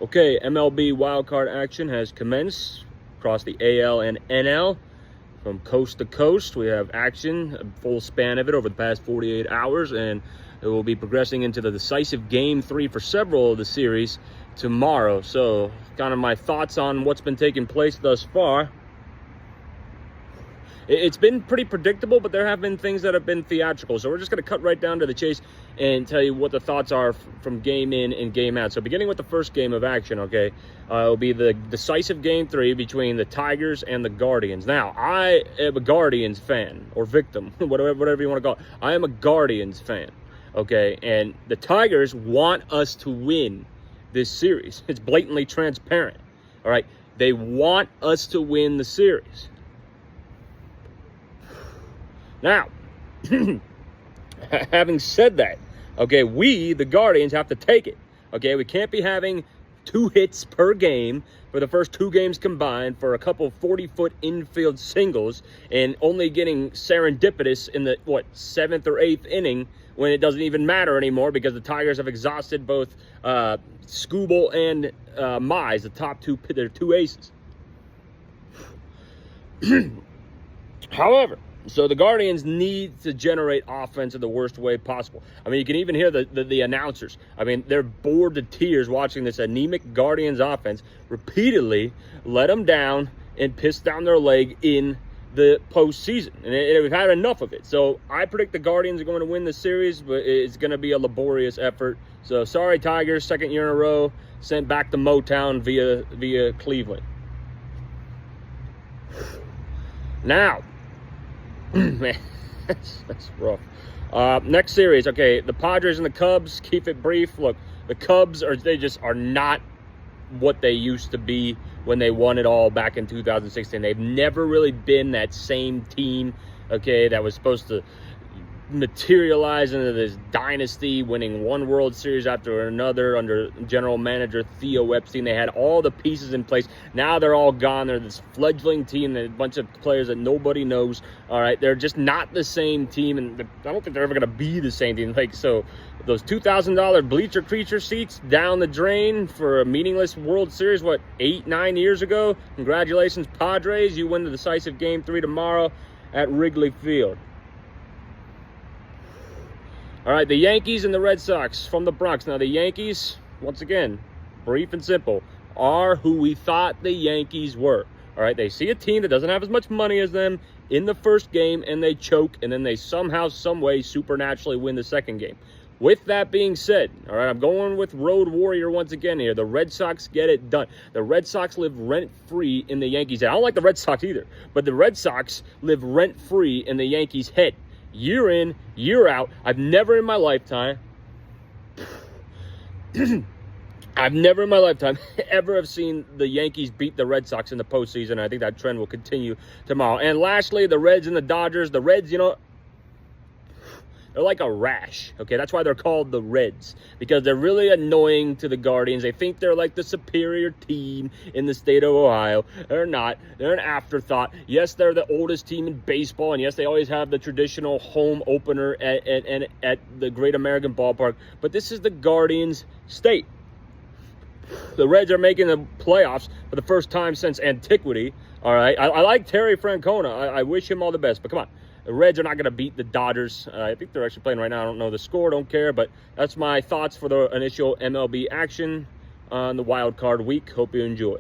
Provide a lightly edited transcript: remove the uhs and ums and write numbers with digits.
Okay, MLB wildcard action has commenced across the AL and NL. From coast to coast, we have action, a full span of it over the past 48 hours, and it will be progressing into the decisive Game 3 for several of the series tomorrow. So, kind of my thoughts on what's been taking place thus far. It's been pretty predictable, but there have been things that have been theatrical. So we're just going to cut right down to the chase and tell you what the thoughts are from game in and game out. So beginning with the first game of action, okay, it will be the decisive Game 3 between the Tigers and the Guardians. Now, I am a Guardians fan, or victim, whatever you want to call it. I am a Guardians fan, okay? And the Tigers want us to win this series. It's blatantly transparent, all right? They want us to win the series. Now, having said that, okay, we, the Guardians, have to take it. Okay, we can't be having 2 hits per game for the first 2 games combined for a couple 40-foot infield singles and only getting serendipitous in the, 7th or 8th inning when it doesn't even matter anymore because the Tigers have exhausted both Skubal and Mize, the top their 2 aces. However, so the Guardians need to generate offense in the worst way possible. I mean, you can even hear the announcers. I mean, they're bored to tears watching this anemic Guardians offense repeatedly let them down and piss down their leg in the postseason. And we've had enough of it. So I predict the Guardians are going to win the series, but it's going to be a laborious effort. So sorry, Tigers, 2nd year in a row, sent back to Motown via Cleveland. Now, man, that's rough. Next series, okay, the Padres and the Cubs, keep it brief. Look, the Cubs are not what they used to be when they won it all back in 2016. They've never really been that same team, okay, that was supposed to materialize into this dynasty, winning 1 World Series after another under general manager Theo Epstein. They had all the pieces in place. Now they're all gone. They're this fledgling team, a bunch of players that nobody knows. All right, they're just not the same team, and I don't think they're ever going to be the same team. Like, so those $2,000 bleacher creature seats down the drain for a meaningless World Series, 8-9 years ago? Congratulations, Padres. You win the decisive Game 3 tomorrow at Wrigley Field. All right, the Yankees and the Red Sox from the Bronx. Now, the Yankees, once again, brief and simple, are who we thought the Yankees were. All right, they see a team that doesn't have as much money as them in the first game, and they choke, and then they somehow, some way, supernaturally win the second game. With that being said, all right, I'm going with Road Warrior once again here. The Red Sox get it done. The Red Sox live rent-free in the Yankees' head. I don't like the Red Sox either, but the Red Sox live rent-free in the Yankees' head. Year in, year out. I've never in my lifetime ever have seen the Yankees beat the Red Sox in the postseason. I think that trend will continue tomorrow. And lastly, the Reds and the Dodgers. The Reds, they're like a rash, okay? That's why they're called the Reds, because they're really annoying to the Guardians. They think they're like the superior team in the state of Ohio. They're not. They're an afterthought. Yes, they're the oldest team in baseball, and yes, they always have the traditional home opener at the Great American Ballpark, but this is the Guardians' state. The Reds are making the playoffs for the first time since antiquity, all right? I like Terry Francona. I wish him all the best, but come on. The Reds are not going to beat the Dodgers. I think they're actually playing right now. I don't know the score, don't care. But that's my thoughts for the initial MLB action on the wild card week. Hope you enjoy.